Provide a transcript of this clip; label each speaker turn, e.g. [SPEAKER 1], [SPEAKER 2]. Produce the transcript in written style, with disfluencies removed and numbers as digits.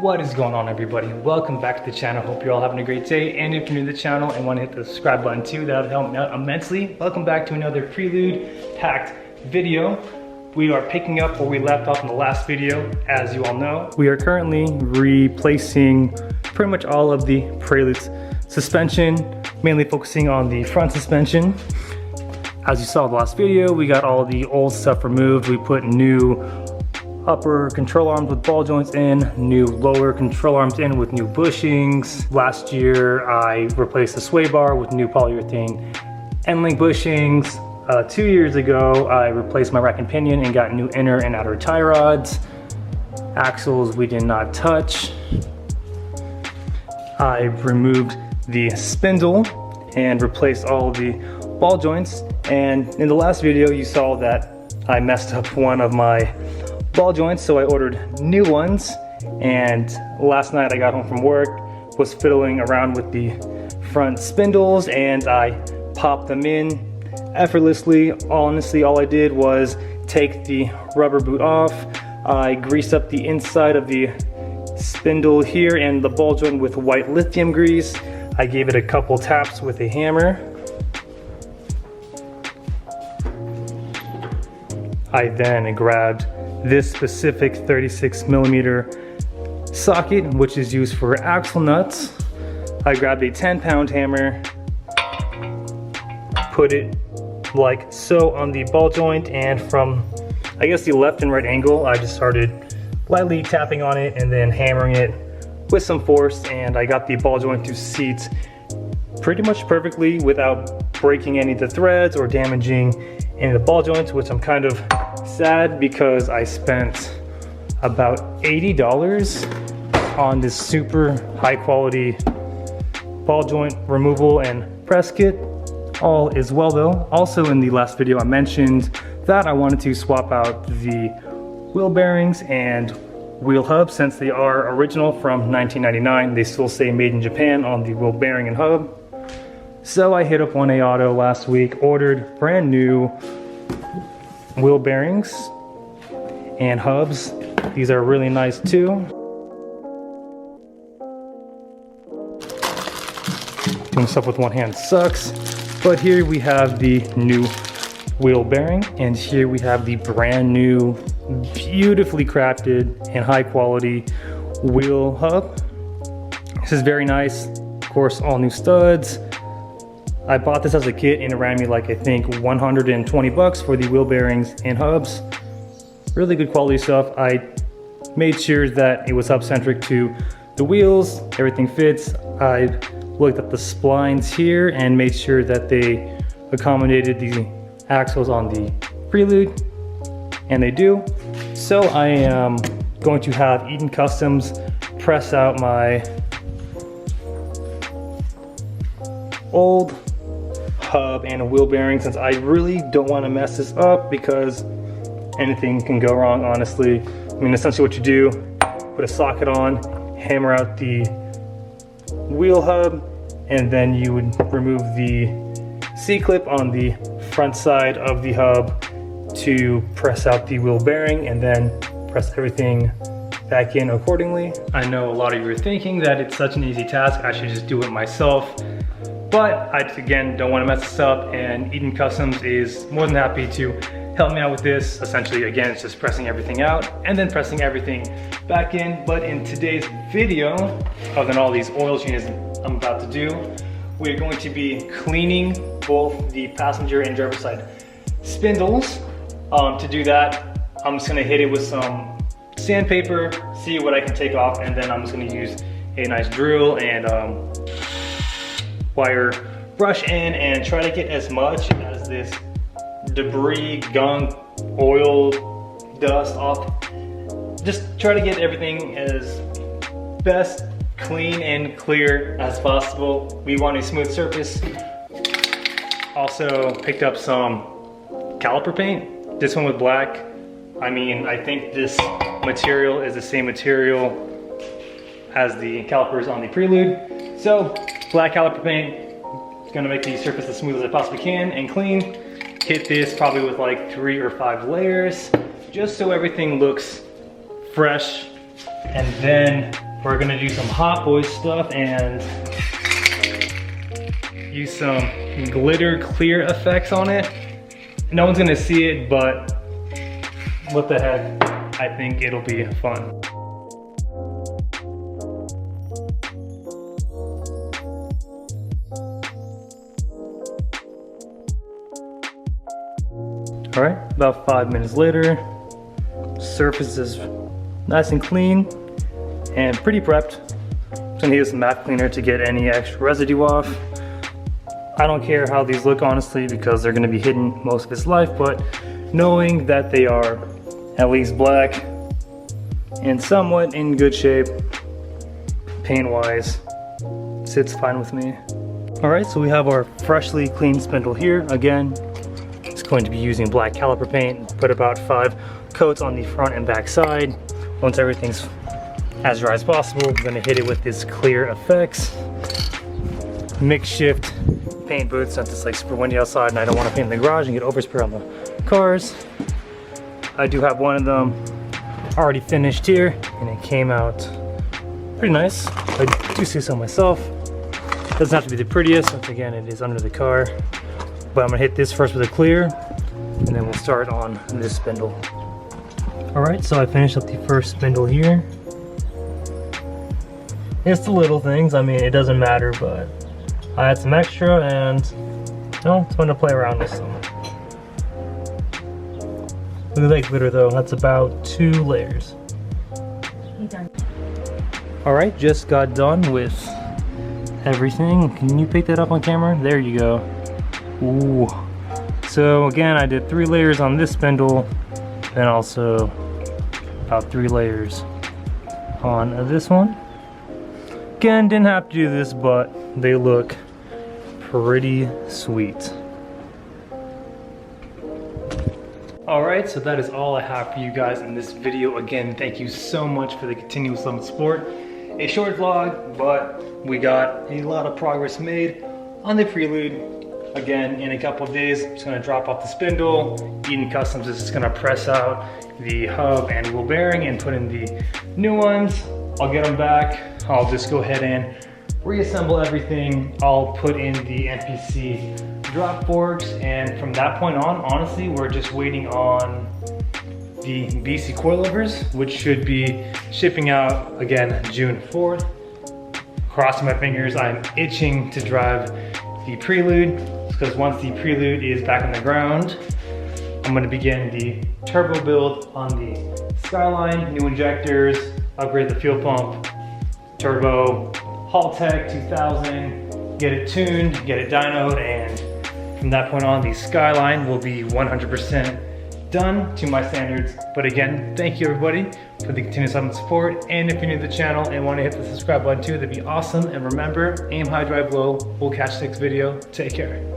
[SPEAKER 1] What is going on, everybody? Welcome back to the channel. Hope you're all having a great day, and if you're new to the channel and want to hit the subscribe button too, that would help me out immensely. Welcome back to another Prelude packed video. We are picking up where we left off in the last video, as you all know. We are currently replacing pretty much all of the Prelude's suspension, mainly focusing on the front suspension. As you saw in the last video, we got all the old stuff removed. We put new upper control arms with ball joints in, new lower control arms in with new bushings. Last year, I replaced the sway bar with new polyurethane end link bushings. 2 years ago, I replaced my rack and pinion and got new inner and outer tie rods. Axles we did not touch. I removed the spindle and replaced all of the ball joints. And in the last video, you saw that I messed up one of my ball joints, so I ordered new ones. And last night I got home from work, was fiddling around with the front spindles, and I popped them in effortlessly. Honestly, all I did was take the rubber boot off. I greased up the inside of the spindle here and the ball joint with white lithium grease. I gave it a couple taps with a hammer. I then grabbed this specific 36mm socket, which is used for axle nuts. I grabbed a 10-pound hammer, put it like so on the ball joint, and from, I guess, the left and right angle, I just started lightly tapping on it and then hammering it with some force, and I got the ball joint to seat pretty much perfectly without breaking any of the threads or damaging any of the ball joints, which I'm kind of sad because I spent about $80 on this super high quality ball joint removal and press kit. All is well though. Also in the last video I mentioned that I wanted to swap out the wheel bearings and wheel hubs since they are original from 1999. They still say made in Japan on the wheel bearing and hub. So I hit up 1A Auto last week, ordered brand new wheel bearings and hubs. These are really nice too. Doing stuff with one hand sucks. But here we have the new wheel bearing, and here we have the brand new, beautifully crafted and high quality wheel hub. This is very nice. Of course, all new studs. I bought this as a kit and it ran me like, I think, 120 bucks for the wheel bearings and hubs. Really good quality stuff. I made sure that it was hub centric to the wheels, everything fits. I looked at the splines here and made sure that they accommodated the axles on the Prelude, and they do. So I am going to have Eaton Customs press out my old hub and wheel bearing, since I really don't want to mess this up because anything can go wrong, honestly. I mean, essentially what you do, put a socket on, hammer out the wheel hub, and then you would remove the C-clip on the front side of the hub to press out the wheel bearing, and then press everything back in accordingly. I know a lot of you are thinking that it's such an easy task, I should just do it myself. But I, again, don't want to mess this up, and Eaton Customs is more than happy to help me out with this. Essentially, again, it's just pressing everything out and then pressing everything back in. But in today's video, other than all these oil changes I'm about to do, we're going to be cleaning both the passenger and driver side spindles. To do that, I'm just gonna hit it with some sandpaper, see what I can take off, and then I'm just gonna use a nice drill and wire brush in and try to get as much as this debris, gunk, oil, dust off. Just try to get everything as best clean and clear as possible. We want a smooth surface. Also picked up some caliper paint. This one with black. I mean, I think this material is the same material as the calipers on the Prelude. So black caliper paint is gonna make the surface as smooth as I possibly can and clean. Hit this probably with like 3 or 5 layers, just so everything looks fresh. And then we're gonna do some Hot Boys stuff and use some glitter clear effects on it. No one's gonna see it, but what the heck, I think it'll be fun. All right, about 5 minutes later, surface is nice and clean and pretty prepped. I'm gonna use some MAC cleaner to get any extra residue off. I don't care how these look honestly because they're gonna be hidden most of its life, but knowing that they are at least black and somewhat in good shape, paint-wise, sits fine with me. All right, so we have our freshly cleaned spindle here. Again, it's going to be using black caliper paint. Put about 5 coats on the front and back side. Once everything's as dry as possible, I'm gonna hit it with this clear effects. Mix shift paint boots since it's like super windy outside and I don't want to paint in the garage and get overspray on the cars. I do have one of them already finished here and it came out pretty nice. I do see so myself. Doesn't have to be the prettiest since again it is under the car. But I'm gonna hit this first with a clear and then we'll start on this spindle. Alright, so I finished up the first spindle here. It's the little things, I mean it doesn't matter, but I had some extra and it's fun to play around with some. Look at that glitter though, that's about 2 layers. Alright, just got done with everything. Can you pick that up on camera? There you go. Ooh. So again, I did 3 layers on this spindle, and also about 3 layers on this one. Again, didn't have to do this, but they look pretty sweet. Alright, so that is all I have for you guys in this video. Again, thank you so much for the continuous love and support. A short vlog, but we got a lot of progress made on the Prelude. Again, in a couple of days, I'm just gonna drop off the spindle. Eden Customs is just gonna press out the hub and wheel bearing and put in the new ones. I'll get them back. I'll just go ahead and reassemble everything. I'll put in the NPC drop forks, and from that point on, honestly, we're just waiting on the BC coilovers, which should be shipping out again June 4th. Crossing my fingers, I'm itching to drive the Prelude, because once the Prelude is back on the ground, I'm gonna begin the turbo build on the Skyline, new injectors, upgrade the fuel pump, turbo, Haltech 2000, get it tuned, get it dynoed, and from that point on, the Skyline will be 100% done to my standards. But again, thank you everybody for the continuous love and support. And if you're new to the channel and want to hit the subscribe button too, that'd be awesome. And remember, aim high, drive low. We'll catch the next video. Take care.